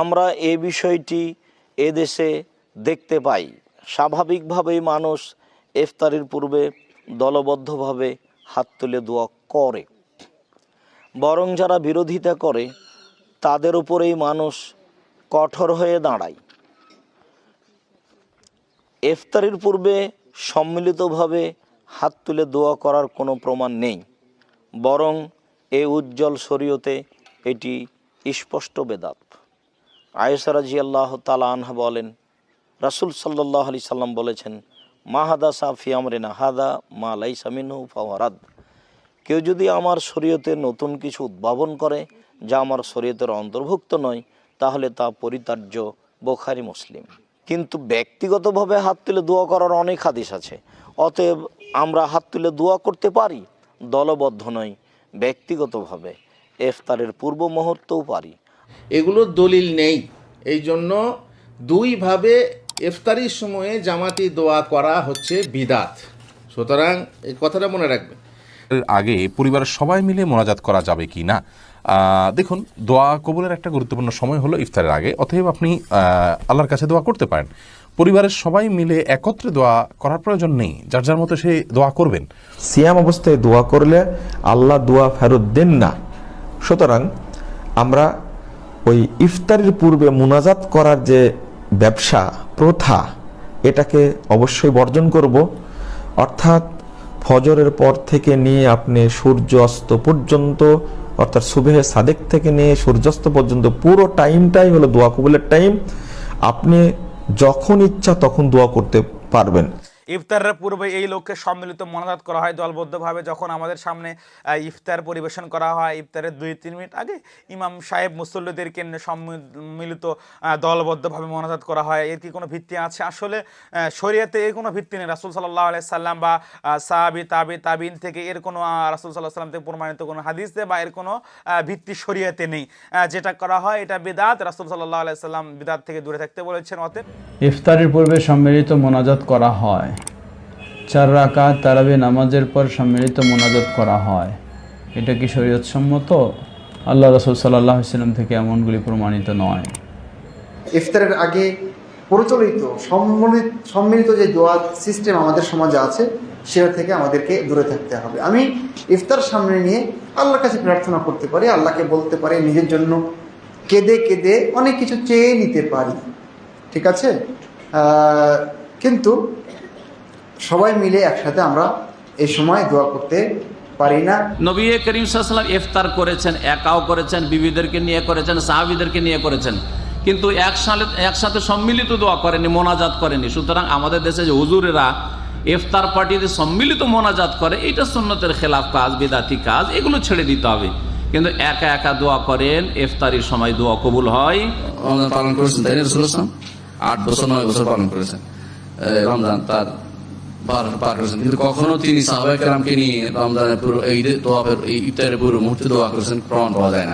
আমরা এই বিষয়টি এদেশে দেখতে পাই। স্বাভাবিকভাবেই মানুষ ইফতারির পূর্বে দলবদ্ধভাবে হাত তুলে দোয়া করে, বরং যারা বিরোধিতা করে তাদের উপরেই মানুষ কঠোর হয়ে দাঁড়ায়। ইফতারির পূর্বে সম্মিলিতভাবে হাত তুলে দোয়া করার কোনো প্রমাণ নেই, বরং এই উজ্জ্বল শরীয়তে এটি স্পষ্ট বেদাত। আয়েশা রাদিয়াল্লাহু তাআলা আনহা বলেন, রাসূল সাল্লাল্লাহু আলাইহি সাল্লাম বলেছেন, মা হাদাসা ফি আমরিনা হাদা মা লাইসা মিনহু ফাহুয়া রাদ। কেউ যদি আমার শরীয়তে নতুন কিছু উদ্ভাবন করে যা আমার শরীয়তের অন্তর্ভুক্ত নয়, তাহলে তা পরিত্যাজ্য। বুখারী মুসলিম। কিন্তু ব্যক্তিগতভাবে হাত তুলে দোয়া করার অনেক হাদিস আছে, অতএব আমরা হাত তুলে দোয়া করতে পারি, দলবদ্ধ নয়, ব্যক্তিগতভাবে ইফতারের পূর্ব মুহূর্তেও পারি। এগুলোর দলিল নেই, এই জন্য দুইভাবে ইফতারির সময়ে জামাতি দোয়া করা হচ্ছে বিদাত। সুতরাং এই কথাটা মনে রাখবেন। আগে পরিবারের সবাই মিলে মোনাজাত করা যাবে কি না? দেখুন, দোয়া কবুলের একটা গুরুত্বপূর্ণ সময় হলো ইফতারের আগে, অতএব আপনি আল্লাহর কাছে দোয়া করতে পারেন। পরিবারের সবাই মিলে একত্রে দোয়া করার প্রয়োজন নেই, যার যার মতো সে দোয়া করবেন। সিয়াম অবস্থায় দোয়া করলে আল্লাহ দোয়া ফেরত দেন না। সুতরাং আমরা ওই ইফতারের পূর্বে মুনাজাত করার যে ব্যবসা প্রথা, এটাকে অবশ্যই বর্জন করব। অর্থাৎ ফজরের পর থেকে নিয়ে আপনি সূর্য অস্ত পর্যন্ত, অর্থাৎ সুবহে সাদেক থেকে নিয়ে সূর্যাস্ত পর্যন্ত পুরো টাইমটাই হলো দোয়া কবুলের টাইম। আপনি যখন ইচ্ছা তখন দোয়া করতে পারবেন। ইফতারের পূর্বে এই লক্ষ্যে সম্মিলিত মোনাজাত করা হয় দলবদ্ধভাবে। যখন আমাদের সামনে ইফতার পরিবেশন করা হয়, ইফতারের 2-3 মিনিট আগে ইমাম সাহেব মুসল্লিদেরকে সম্মিলিত দলবদ্ধভাবে মোনাজাত করা হয়। এর কি কোনো ভিত্তি আছে? আসলে শরীয়তে এর কোনো ভিত্তি নেই। রাসূল সাল্লাল্লাহু আলাইহি সাল্লাম বা সাহাবী তাবিন থেকে এর কোনো রাসূল সাল্লাল্লাহু আলাইহি সাল্লাম থেকে প্রমাণিত কোনো হাদিসে বা এর কোনো ভিত্তি শরীয়তে নেই। যেটা করা হয় এটা বিদআত। রাসূল সাল্লাল্লাহু আলাইহি সাল্লাম বিদআত থেকে দূরে থাকতে বলেছেন। অতএব ইফতারের পূর্বে সম্মিলিত মোনাজাত করা হয়। 4 রাকাত তারাবি নামাজের পর সম্মিলিত মোনাজাত করা হয়। এটা কি শরীয়ত সম্মত? আল্লাহ রাসূল সাল্লাল্লাহু আলাইহি সাল্লাম থেকে এমনগুলি প্রমাণিত নয়। ইফতারের আগে প্রচলিত সম্মিলিত যে দোয়া সিস্টেম আমাদের সমাজে আছে, সেটা থেকে আমাদেরকে দূরে থাকতে হবে। আমি ইফতার সামনে নিয়ে আল্লাহর কাছে প্রার্থনা করতে পারি, আল্লাহকে বলতে পারি, নিজের জন্য কেঁদে কেঁদে অনেক কিছু চেয়ে নিতে পারি, ঠিক আছে? কিন্তু সবাই মিলে একসাথে আমরা এই সময় দোয়া করতে পারি না। নবী করিম সাল্লাল্লাহু আলাইহি ওয়াসাল্লাম ইফতার করেছেন, একাও করেছেন, বিবিদেরকে নিয়ে করেছেন, সাহাবীদেরকে নিয়ে করেছেন, কিন্তু একসাথে সম্মিলিত দোয়া করেনি, মোনাজাত করেনি। সুতরাং আমাদের দেশে যে হুজুরেরা ইফতার পার্টিতে সম্মিলিত মোনাজাত করে, এটা সুন্নতের খেলাফ কাজ, বিদাতি কাজ, এগুলো ছেড়ে দিতে হবে। কিন্তু একা একা দোয়া করেন, ইফতারির সময় দোয়া কবুল হয়। পালন করেছেন, তাই না? রাসূলুল্লাহ সাল্লাল্লাহু আলাইহি ওয়াসাল্লাম 8 বছর 9 বছর পালন করেছেন রমজান, তার পার করেছেন, কিন্তু কখনো তিনি সাহাবায়ে কেরামকে নিয়ে রমজানের পুরো এই ইফতারের পুরো মুহূর্তে দোয়া করেছেন প্রমাণ পাওয়া যায় না।